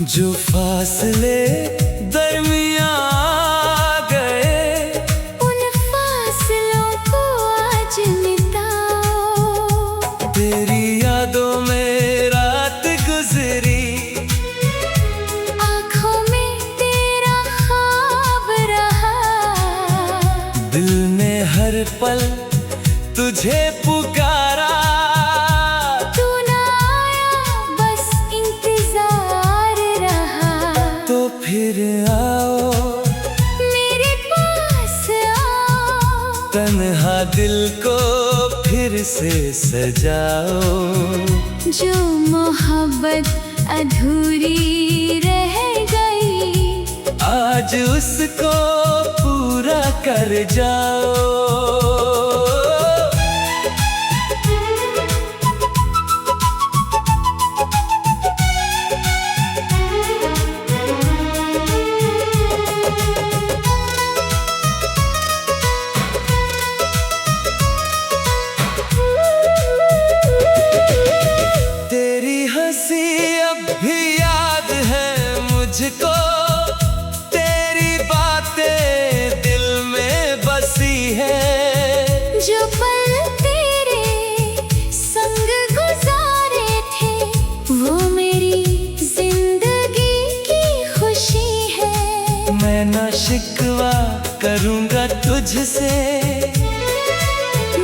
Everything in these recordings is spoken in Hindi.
जो फासले दरमियां आ गए, उन फासलों को आज मिटाओ। तेरी यादों में रात गुजरी, आँखों में तेरा ख्वाब रहा। दिल ने हर पल तुझे पुकारा। तू ना आया, बस इंतजार रहा। तो फिर आओ, मेरे पास आओ। तन्हा दिल को फिर से सजाओ। जो मोहब्बत अधूरी रह गई, आज उसको पूरा कर जाओ। तेरी हंसी अब भी याद है मुझको, तेरी बातें दिल में बसी है। जो पल तेरे संग गुजारे थे, वो मेरी जिंदगी की खुशी है। मैं ना शिकवा करूँगा तुझसे,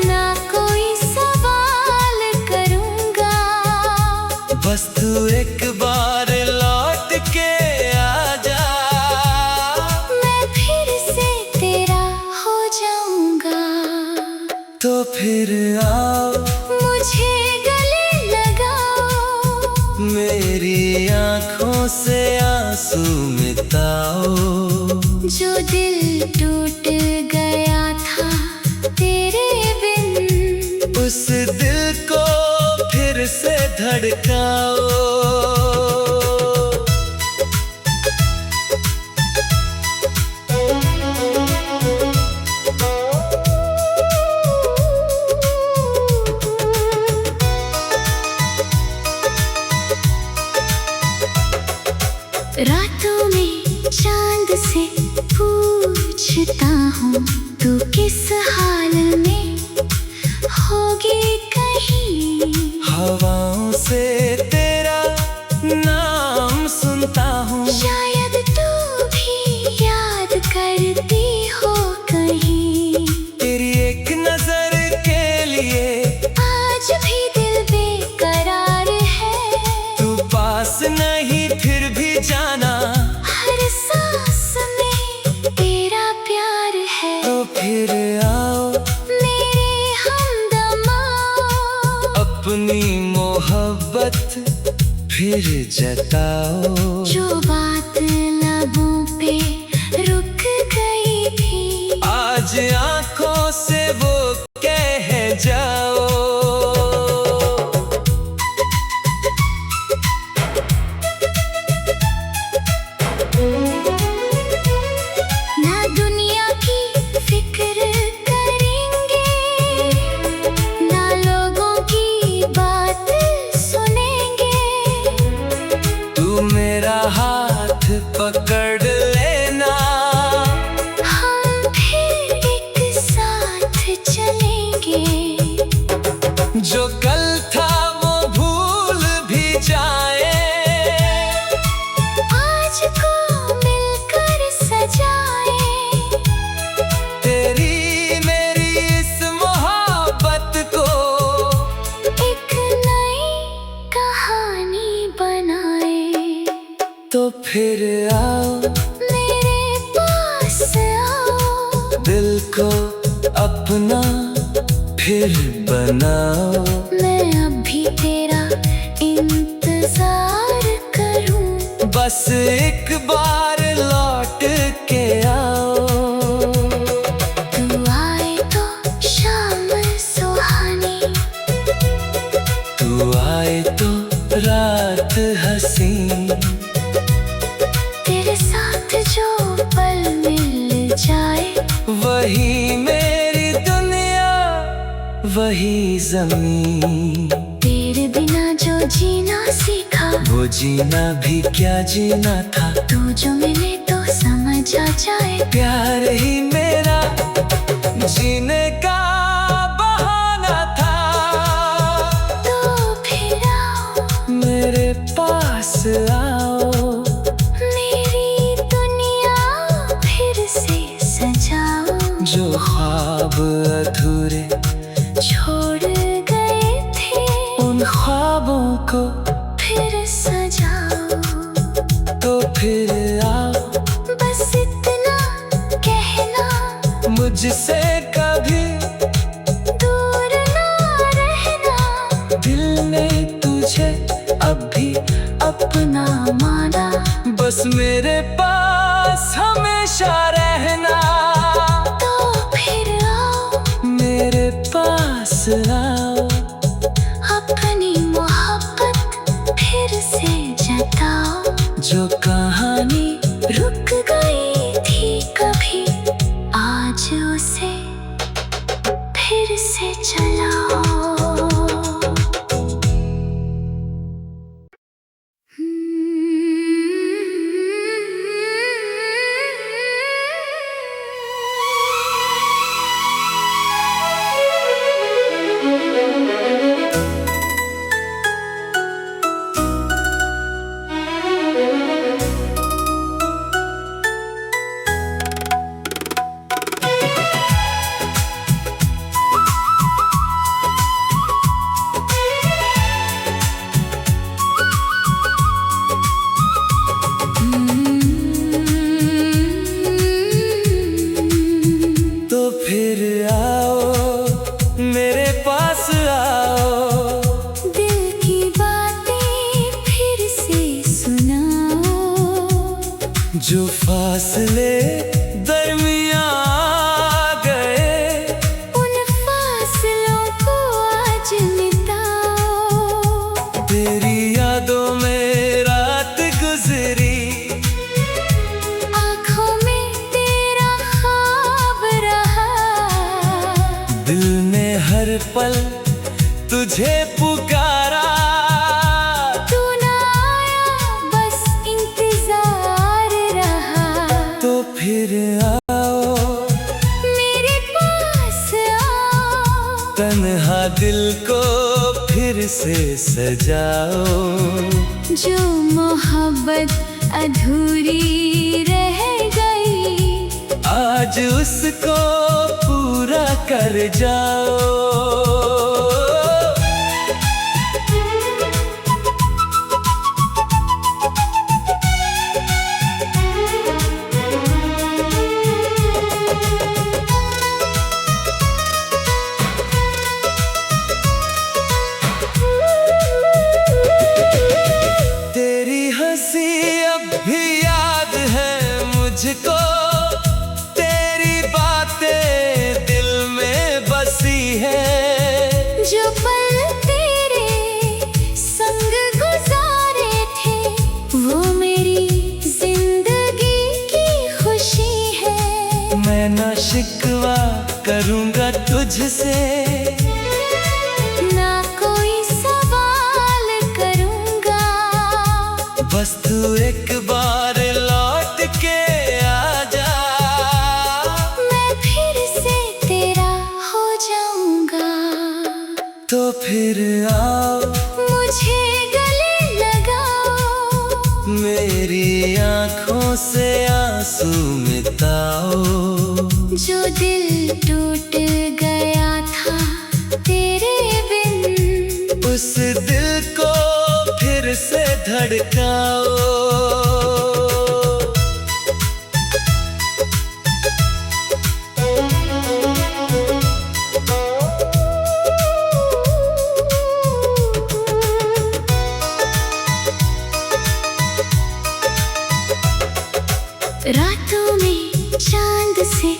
ना कोई सवाल करूँगा। बस तू एक बार लौट के आ जा। मैं फिर से तेरा हो जाऊँगा। तो फिर आओ, मुझे गले लगाओ। मेरी आँखों से आंसू मिटाओ। जो दिल टूट गया था तेरे बिन, उस दिल को फिर से धड़काओ। रातों में चांद से पूछता हूँ, तू किस हाल में होगी कहीं। हवाओं से तेरा नाम सुनता हूँ, शायद तू भी याद करती हो कहीं। तेरी एक नजर के लिए आज भी दिल बेकरार है। तू पास नहीं फिर भी जाना, हर सांस में तेरा प्यार है। तो फिर आओ, मेरे हमदम आओ। अपनी मोहब्बत फिर जताओ। जो बात लबों पे रुक गई थी, आज आंखों से वो कह जाओ। ना दुनिया की फिक्र करेंगे, ना लोगों की बात सुनेंगे। तू मेरा हाथ पकड़ लेना, हम फिर एक साथ चलेंगे। जो कल था वो भूल भी जाए। आज को मिलकर सजाए, तेरी मेरी इस मोहब्बत को एक नई कहानी बनाए। तो फिर आओ, मेरे पास आओ। दिल को अपना फिर बनाओ। मैं अब भी तेरा इंतजार करूं। बस एक बार लौट के आओ। तू आए तो शाम सुहानी, तू आए तो रात हंसी। तेरे साथ जो पल मिल जाए, वही मेरी दुनिया, वही ज़मीं। तेरे बिना जो जीना सीखा, वो जीना भी क्या जीना था। तू जो मिले तो समझ आ जाए, प्यार ही मेरा जीने का बहाना था। तो फिर आओ मेरे पास आओ, मेरी दुनिया फिर से सजाओ। जो ख्वाब अधूरे छोड़ गए थे उन ख्वाबों को फिर सजाओ। तो फिर आओ, बस इतना कहना मुझसे कभी दूर ना रहना। दिल ने तुझे अब भी अपना माना बस मेरे पास हमेशा रहना। तो फिर आओ मेरे पास आओ, अपनी मोहब्बत फिर से जताओ। जो कहानी रुक गई थी कभी, आज उसे फिर से चलाओ। तो फिर आओ, मेरे पास आओ, दिल की बातें फिर से सुनाओ। जो फासले दरमियां आ गए उन फासलों को आज मिटाओ। तेरी यादों में रात गुजरी, आँखों में तेरा ख्वाब रहा। दिल ने हर पल तुझे पुकारा। तू ना आया बस इंतजार रहा। तो फिर आओ, मेरे पास आओ, तन्हा दिल को फिर से सजाओ। जो मोहब्बत अधूरी रह गई, आज उसको पूरा कर जाओ। तेरी हंसी अब भी याद है मुझको, तेरी बातें दिल में बसी है। जो पल तेरे संग गुजारे थे, वो मेरी जिंदगी की खुशी है। मैं ना शिकवा करूँगा तुझसे, ना कोई सवाल करूँगा। बस तू एक बार लौट के आ जा। मैं फिर से तेरा हो जाऊँगा। तो फिर आओ, मुझे गले लगाओ, मेरी आँखों से आंसू मिटाओ। जो दिल टूट गया था तेरे बिन, उस दिल को फिर से धड़काओ। रातों में चांद से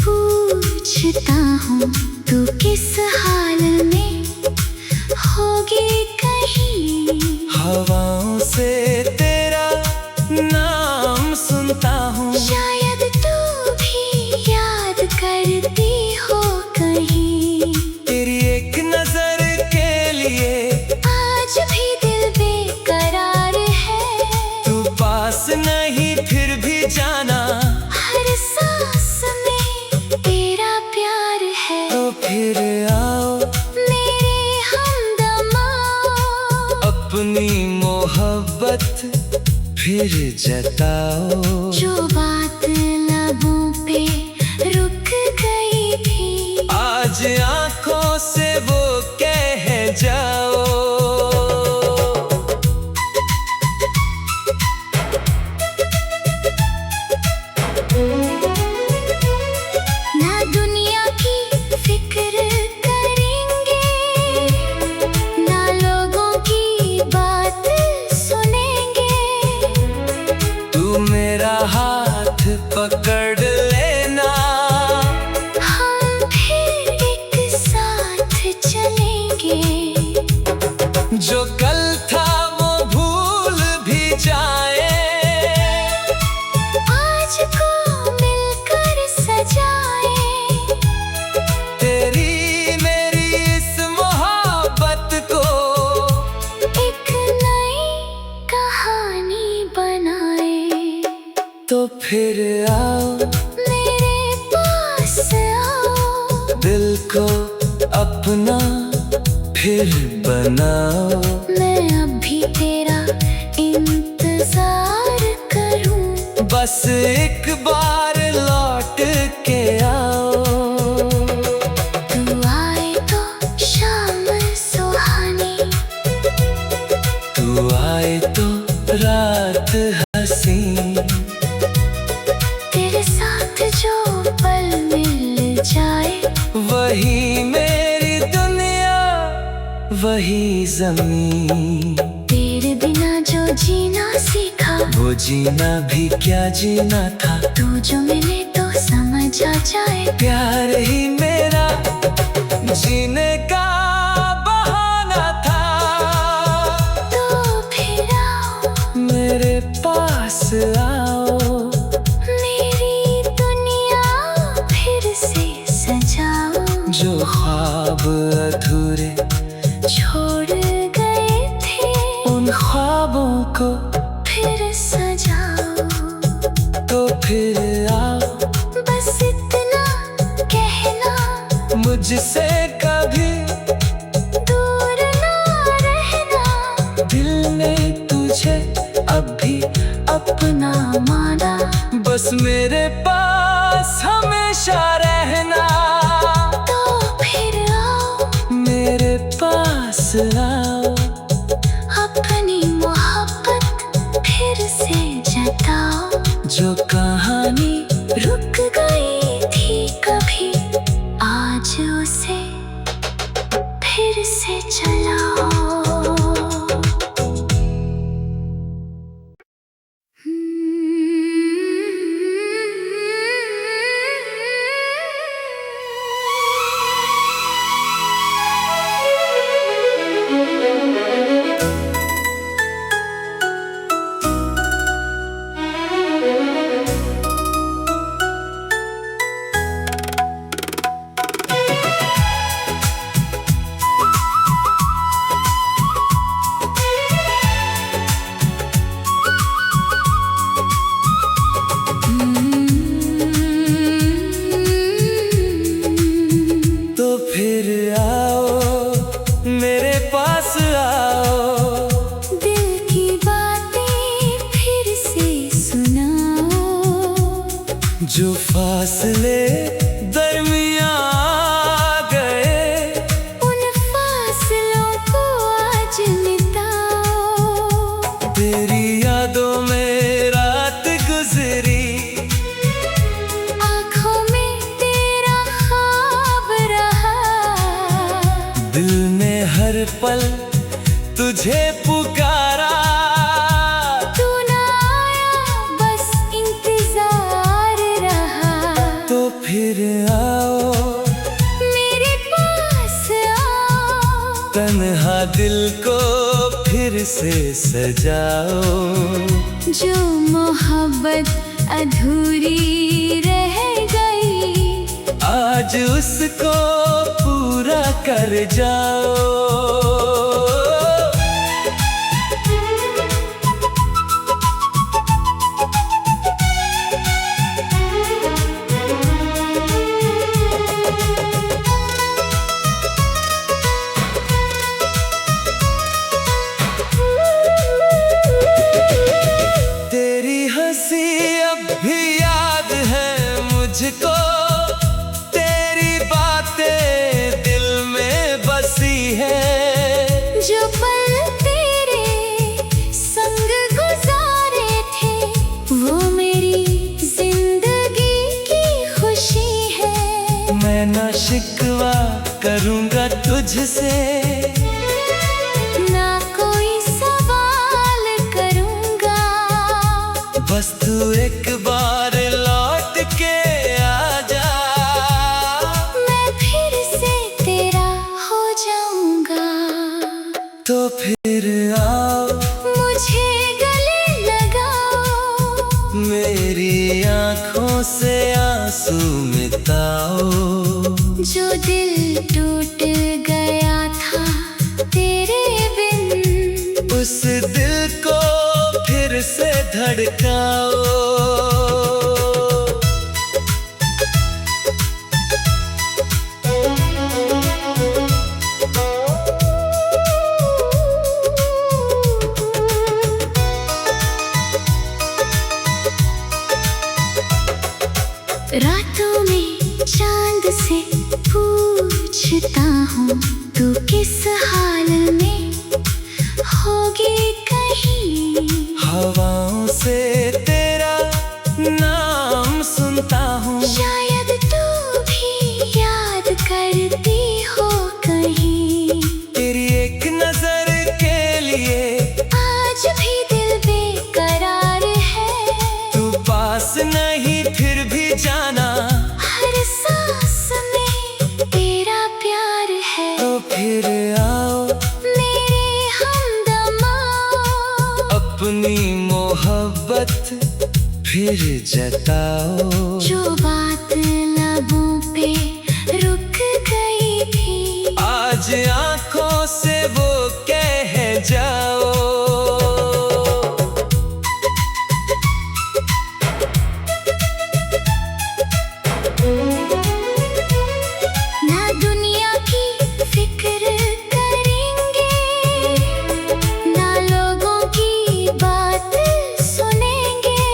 पूछता हूँ, तू किस हाल में होगी कहीं। हवाओं से तेरा नाम सुनता हूँ, शायद तू भी याद करती हो कहीं। तेरी एक नजर के लिए आज भी दिल बेकरार अपनी मोहब्बत फिर जताओ। जो बात लबों पे रुक गई थी, आज आंखों से वो कह जाओ। ना दुनिया की फिक्र करेंगे, ना लोगों की बात सुनेंगे। तू मेरा हाथ पकड़ लेना, हम फिर एक साथ चलेंगे। जो कल था वो भूल भी जाए, आज को मिलकर सजाए। तेरी मेरी इस मोहब्बत को एक नई कहानी बनाए। तो फिर आओ, मेरे पास आओ, दिल को अपना फिर बनाओ। मैं अब भी तेरा इंतजार करूं। बस एक बार लौट के आओ। तू आए तो शाम सुहानी, तू आए तो रात हंसी, तेरे साथ जो पल मिल जाए। वही मेरी दुनिया, वही जमीन। तेरे बिना जो जीना सीखा, वो जीना भी क्या जीना था। तू जो मिले तो समझ आ जाए। प्यार ही मेरा जीने का बहाना था। तो फिर आओ, मेरे पास आओ। मेरी दुनिया फिर से सजाओ। जो ख्वाब अधूरे छोड़ गए थे, उन ख्वाबों को फिर सजाओ। तो फिर आओ, बस इतना कहना, मुझसे कभी दूर ना रहना। दिल ने तुझे अब भी अपना माना, बस मेरे पास हमेशा रहना। तो फिर आओ, मेरे पास आओ। अपनी मोहब्बत फिर से जताओ। जो कहानी रुक गई थी कभी, आज उसे फिर से चलाओ। तो फिर आओ, मेरे पास आओ। दिल की बातें फिर से सुनाओ। जो फासले दरमियां आ गए, उन फासलों को आज मिटाओ। तेरी यादों में रात गुजरी, आँखों में तेरा ख्वाब रहा। दिल ने हर पल तुझे पुकारा। तू ना आया, बस इंतजार रहा। तो फिर आओ, मेरे पास आओ। तन्हा दिल को फिर से सजाओ। जो मोहब्बत अधूरी रह गई, आज उसको पूरा कर जाओ। करूंगा तुझसे, ना कोई सवाल करूंगा। बस तू एक बार लौट के आ जा, मैं फिर से तेरा हो जाऊंगा। तो फिर आओ मुझे गले लगाओ, मेरी आंखों से आंसू मिटाओ। जो दिल टूट गया था तेरे बिन, उस दिल को फिर से धड़काओ। रातों में चांद से पूछता हूँ, तू किस हाल में होगी कहीं। हवाओं से तेरा नाम सुनता हूँ, शायद तू भी याद करती हो कहीं। तेरी एक नजर के लिए आज भी दिल बेकरार है, तू पास नहीं फिर भी जाना, हर सांस में तेरा प्यार है। तो फिर आओ मेरे हमदम आओ, अपनी मोहब्बत फिर जताओ। जो बात लबों पे रुक गई थी, आज आंखों से वो कह जाओ। ना दुनिया की फिक्र करेंगे, ना लोगों की बात सुनेंगे।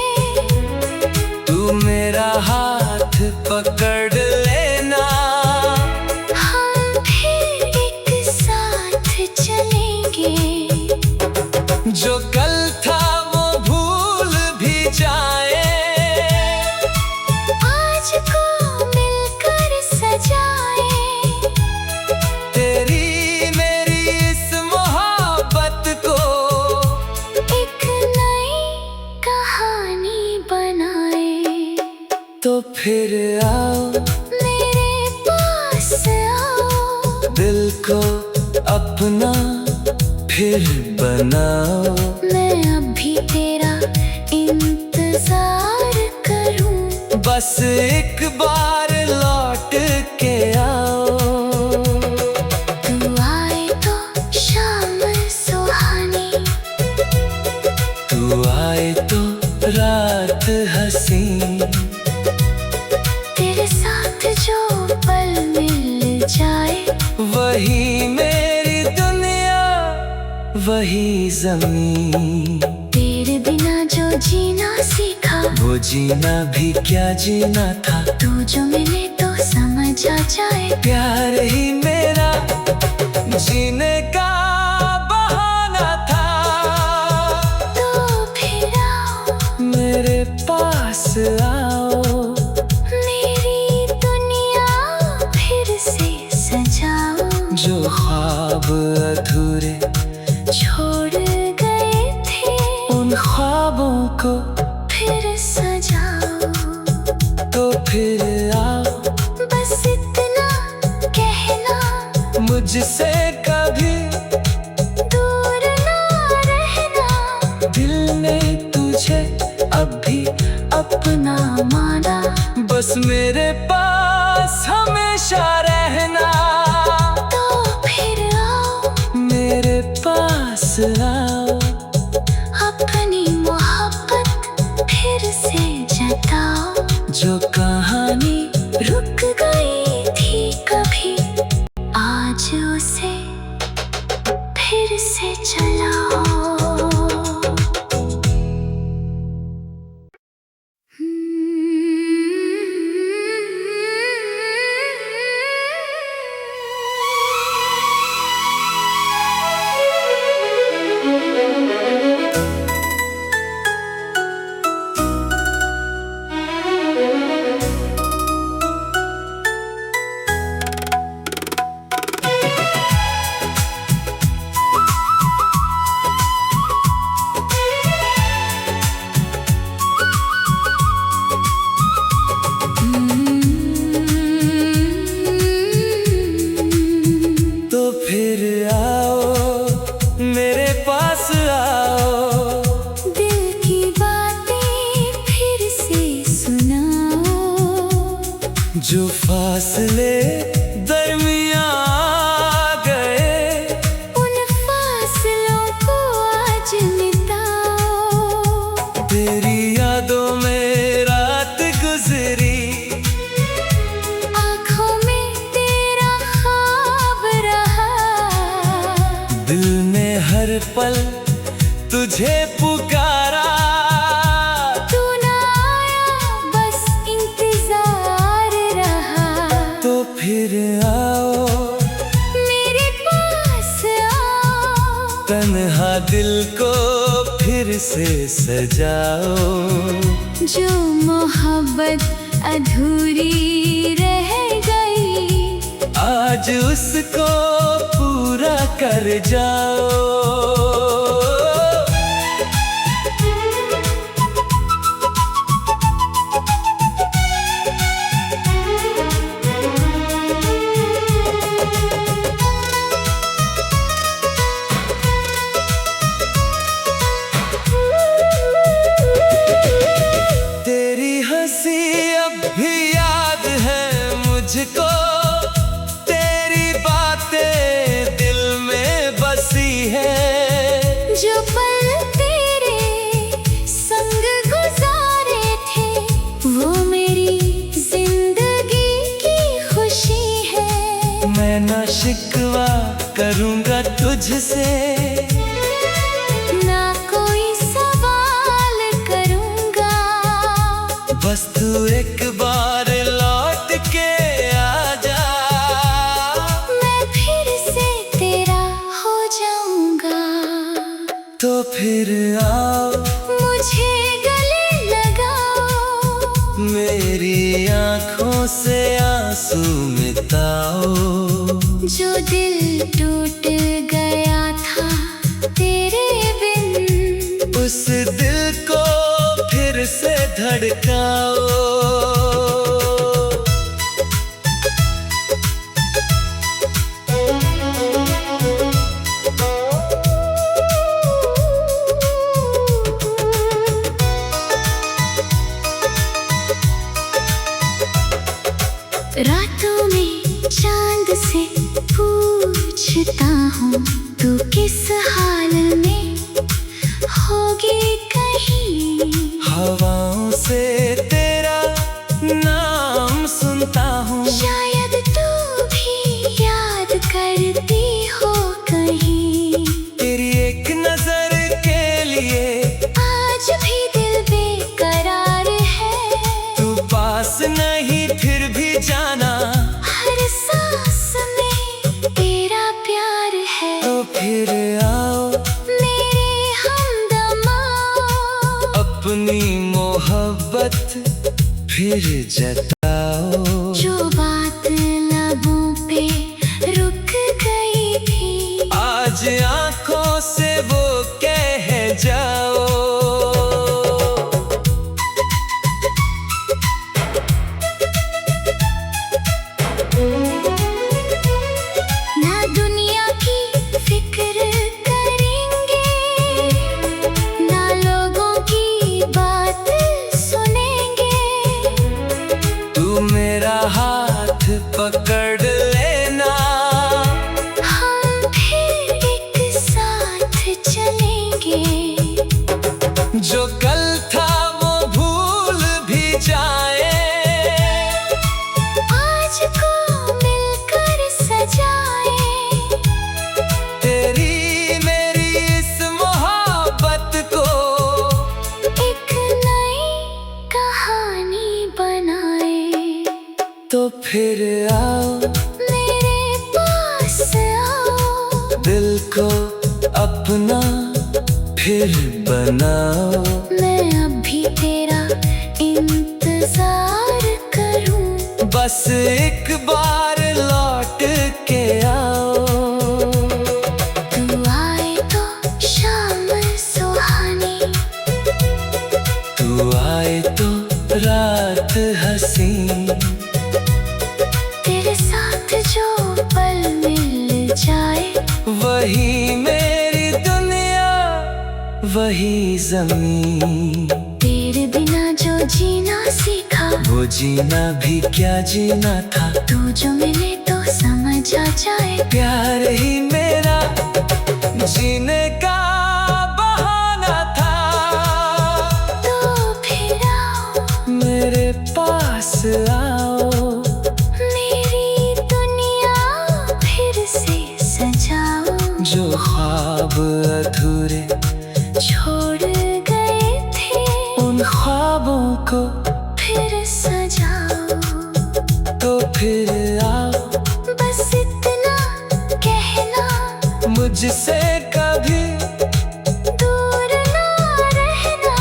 तू मेरा हाथ पकड़ लेना, हम फिर एक साथ चलेंगे। जो कल था वो भूल भी जाए, आज को मिलकर सजाए, तेरी मेरी इस मोहब्बत को एक नई कहानी बनाए। तो फिर आओ मेरे पास आओ, दिल को अपना फिर बनाओ। मैं अब भी तेरा इंतजार करूं। बस एक बार लौट के आओ, तू आए तो शाम सुहानी, तू आए तो रात हंसी। तेरे साथ जो पल मिल जाए, वही मेरी दुनिया, वही जमीन। तेरे बिना जो जीना सीखा, वो जीना भी क्या जीना था। तू जो मिले तो समझ आ जाए, प्यार ही मेरा जीने का बहाना था। तो फिर आओ मेरे पास आओ, मेरी दुनिया फिर से सजाओ। जो ख्वाब अधूरे छोड़ गए थे, उन ख्वाबों को फिर सजाओ। तो फिर आओ बस इतना कहना, मुझसे कभी दूर ना रहना। दिल ने तुझे अब भी अपना माना, बस मेरे पास हमेशा रहना। तो फिर आओ मेरे पास आओ, अपनी मोहब्बत फिर से जताओ। जो कहानी रुक गई थी कभी, आज उसे फिर से चलाओ। जो फासले दरमियां आ गए, उन फासलों को आज मिटाओ। तेरी यादों में रात गुजरी, आँखों में तेरा ख्वाब रहा। दिल ने हर पल तुझे पुकारा। तू ना आया, बस इंतजार रहा। तो फिर आओ, मेरे पास आओ। तन्हा दिल को फिर से सजाओ। जो मोहब्बत अधूरी रह गई, आज उसको पूरा कर जाओ। तेरी हंसी अब भी याद है मुझको, तेरी बातें दिल में बसी है। जो पल तेरे संग गुजारे थे, वो मेरी जिंदगी की खुशी है। मैं ना शिकवा करूँगा तुझसे, ना कोई सवाल करूँगा। बस तू एक बार लौट के आ जा। मैं फिर से तेरा हो जाऊँगा। तो फिर आओ, मुझे गले लगाओ। मेरी आँखों से आंसू मिटाओ। जो दिल टूट गया था तेरे बिन, उस दिल को फिर से धड़काओ। रातों में चांद से पूछता हूँ, तू किस हाल में होगी कहीं। हवाओं से तेरा नाम सुनता हूँ, शायद तू भी याद करती हो कहीं। तेरी एक नजर के लिए आज भी दिल बेकरार है। तू पास नहीं फिर भी जाना, हर सांस में तेरा प्यार है। तो फिर आओ, मेरे हमदम आओ। अपनी मोहब्बत फिर जताओ। जो बात लबों पे रुक गई थी, आज आंखों से वो कह जाओ। ना दुनिया की फिक्र करेंगे, ना लोगों की बात सुनेंगे। तू मेरा हाथ पकड़ लेना, हम फिर एक साथ चलेंगे। जो कल था वो भूल भी जाए। आज को मिलकर सजाए, तेरी मेरी इस मोहब्बत को एक नई कहानी बनाए। तो फिर आओ, मेरे पास आओ। दिल को अपना फिर बनाओ। मैं अभी तेरा इंतजार करूं। बस एक बार लौट के आओ। तू आए तो शाम सुहानी, तू आए तो रात हंसी। तेरे साथ जो पल मिल जाए, वही मेरी दुनिया, वही ज़मीं। तेरे बिना जो जीना सीखा, वो जीना भी क्या जीना था। तू जो मिले तो समझ आ जाए, प्यार ही मेरा जीने का बहाना था। तो फिर आओ मेरे पास आओ, मेरी दुनिया फिर से सजाओ। जो ख्वाब अधूरे छोड़ गए थे, उन ख्वाबों को फिर सजाओ। तो फिर आओ, बस इतना कहना, मुझसे कभी दूर ना रहना।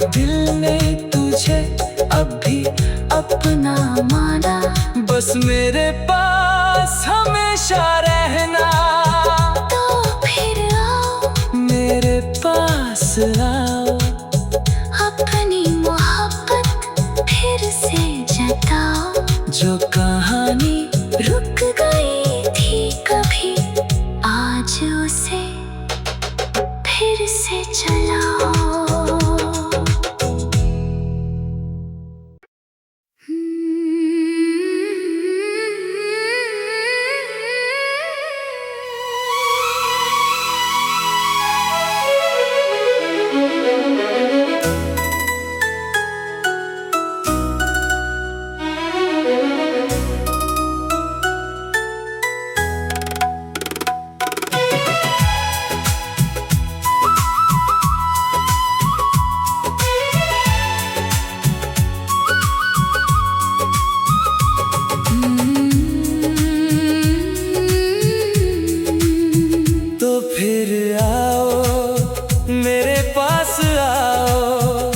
दिल ने तुझे अब भी अपना माना, बस मेरे पास हमेशा रहना। तो फिर आओ, मेरे पास आओ, अपनी मोहब्बत फिर से जताओ। जो कहानी रुक गई थी कभी, आज उसे फिर से चलाओ। तो फिर आओ, मेरे पास आओ,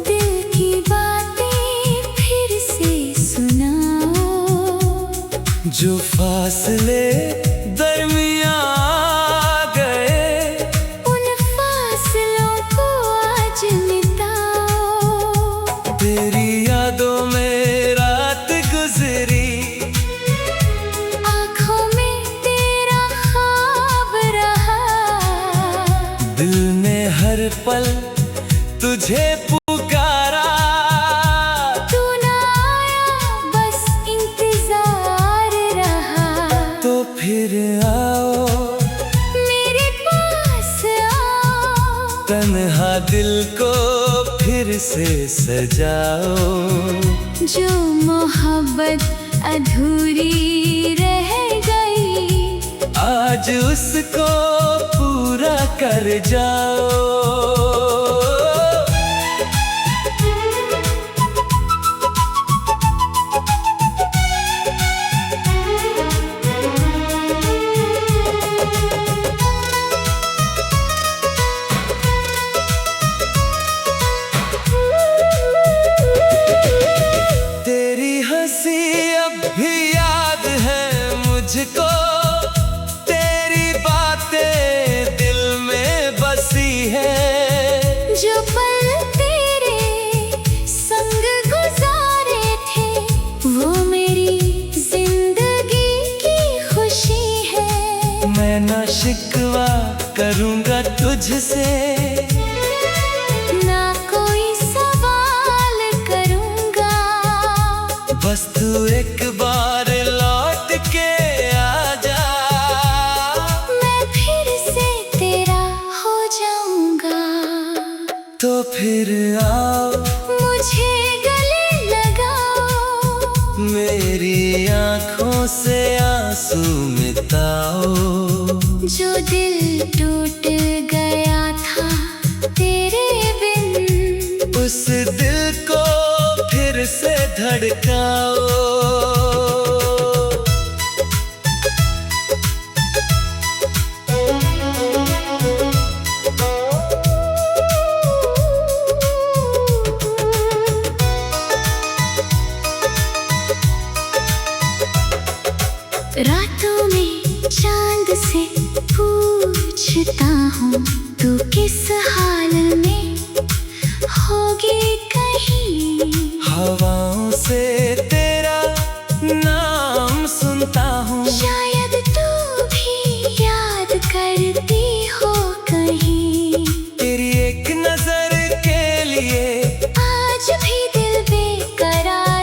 दिल की बातें फिर से सुनाओ। जो फासले दरमियां आ गए, उन फासलों को आज मिटाओ। तेरी यादों में रात गुजरी, आँखों में तेरा ख्वाब रहा। दिल ने हर पल तुझे पुकारा। तू ना आया, बस इंतजार रहा। तो फिर आओ, मेरे पास आओ, तन्हा दिल को फिर से सजाओ। जो मोहब्बत अधूरी रह गई, आज उसको पूरा कर जाओ। तेरी हंसी अब भी याद है मुझको, तेरी बातें दिल में बसी है। जो पल तेरे संग गुजारे थे, वो मेरी जिंदगी की खुशी है। मैं ना शिकवा करूँगा तुझसे, ना कोई सवाल करूँगा। बस तू एक बार लौट के आ जा। मैं फिर से तेरा हो जाऊँगा। तो फिर आओ, मुझे गले लगाओ। मेरी आँखों से आंसू मिटाओ। जो दिल टूट गया था तेरे बिन, उस दिल को फिर से धड़काओ। रातों में चांद से पूछता हूँ, तू किस हाल में होगी कहीं। हवाओं से तेरा नाम सुनता हूँ, शायद तू भी याद करती हो कहीं। तेरी एक नजर के लिए आज भी दिल बेकरार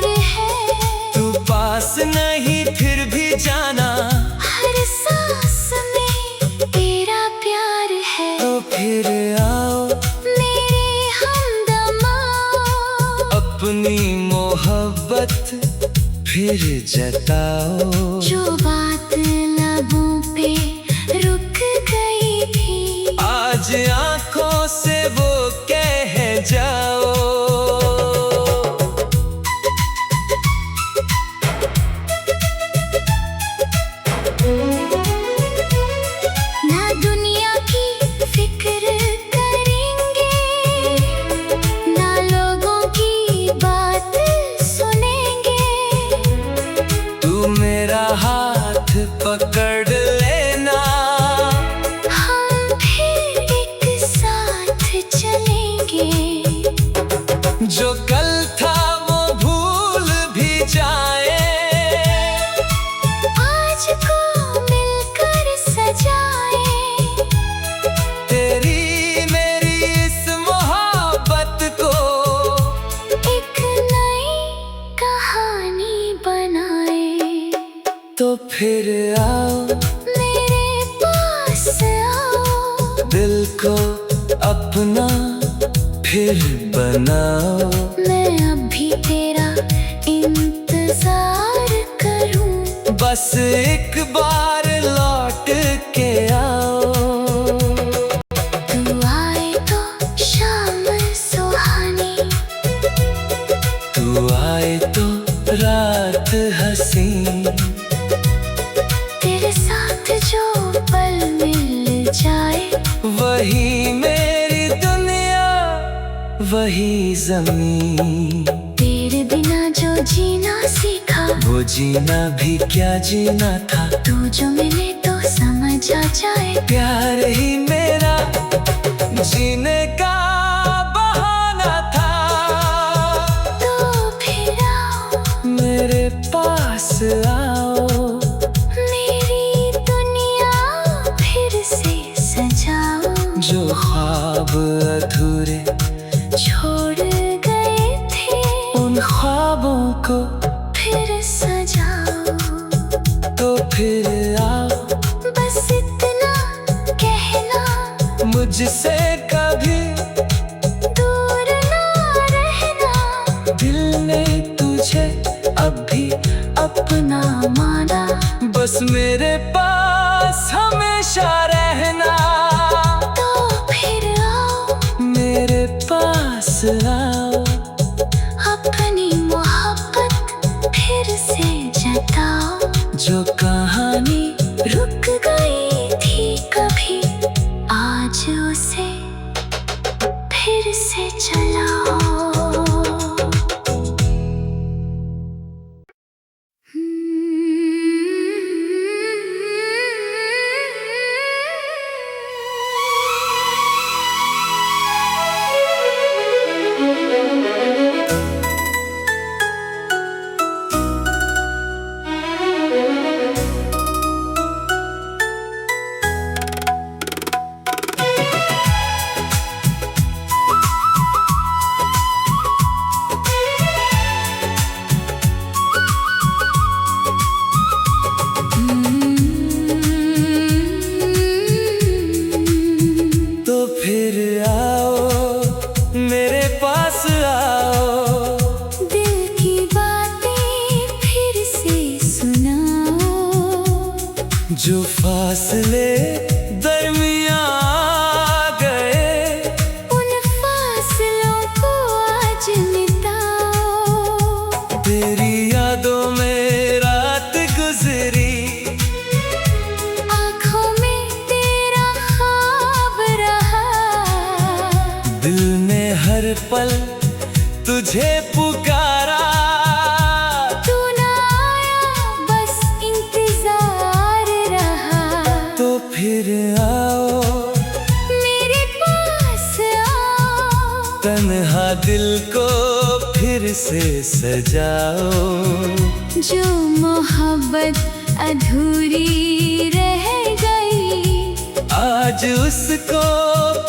अपनी मोहब्बत फिर जताओ। जो बात लबों पे रुक गई थी, आज आंखों से वो कह जाओ। ना दुनिया की फिक्र करेंगे, ना लोगों की बात सुनेंगे। तू मेरा हाथ पकड़ लेना, हम फिर एक साथ चलेंगे। जो कल था वो भूल भी जाए। आज को मिलकर सजाए, तेरी मेरी इस मोहब्बत को एक नई कहानी बनाए। तो फिर आओ, मेरे पास आओ, दिल को अपना फिर बनाओ। मैं अभी तेरा इंतजार करूं। बस एक बार लौट के आओ। तू आए तो शाम सुहानी, तू आए तो रात हंसी। तेरे साथ जो पल मिल जाए, वही मेरी दुनिया, वही जमीन। तेरे बिना जो जीना सीखा, वो जीना भी क्या जीना था। तू जो मिले तो समझ आ जाए। प्यार ही मेरा जीने का बहाना था। तो फिर आओ, मेरे पास आओ। मेरी दुनिया फिर से सजाओ। जो ख्वाब अधूरे छोड़ गए थे, उन ख्वाबों को फिर सजाओ। तो फिर आओ, बस इतना कहना, मुझसे कभी दूर ना रहना। दिल ने तुझे अभी अपना माना। बस मेरे पास हमेशा रहना। तो फिर आओ, मेरे पास आओ। अपनी मोहब्बत फिर से जताओ। जो कहानी रुक गई थी कभी, आज उसे फिर से चलाओ। तो फिर आओ, मेरे पास आओ। दिल की बातें फिर से सुनाओ। जो फासले दरमियां आ गए, उन फासलों को आज मिटाओ। तेरी यादों में रात गुजरी। आँखों में तेरा ख्वाब रहा, दिल ने हर पल तुझे पुकारा। तू ना आया बस इंतजार रहा। तो फिर आओ, मेरे पास आओ। तन्हा दिल को फिर से सजाओ। जो मोहब्बत अधूरी रह गई, आज उसको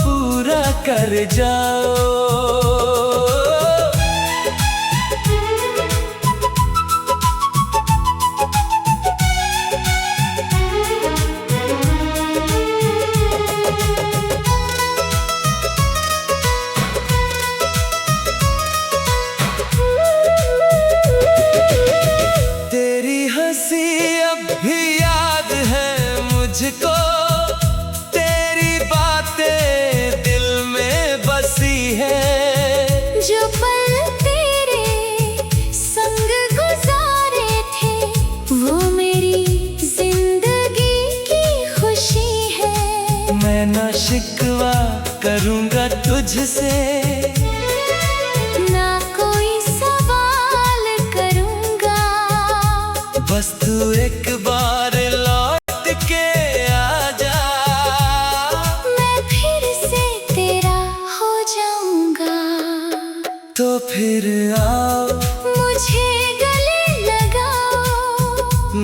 पूरा कर जाओ। करूंगा तुझसे, ना कोई सवाल करूंगा। बस तू एक बार लौट के आ जा, मैं फिर से तेरा हो जाऊंगा। तो फिर आओ मुझे गले लगाओ,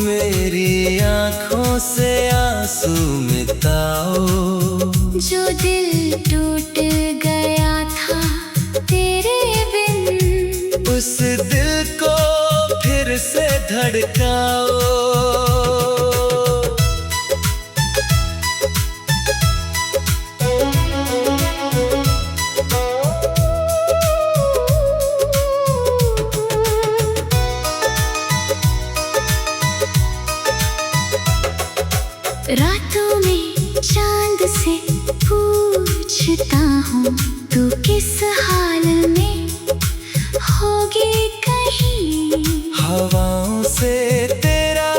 मेरी आंखों से आंसू मिटाओ। जो दिल टूट गया था तेरे बिन, उस दिल को फिर से धड़काओ। रातों में चांद से पूछता हूँ, तू किस हाल में होगी कहीं। हवाओं से तेरा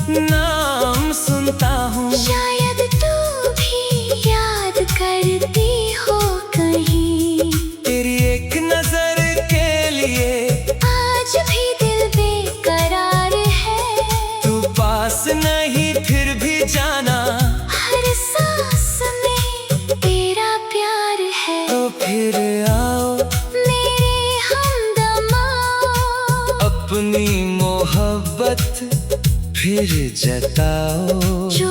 नाम सुनता हूँ, शायद तू भी याद करती हो कहीं। तेरी एक नजर के लिए आज भी दिल बेकरार है, तू पास नहीं फिर भी जाना, हर सांस में तेरा प्यार है। तो फिर आओ मेरे हमदमा, अपनी मोहब्बत फिर जताओ। जो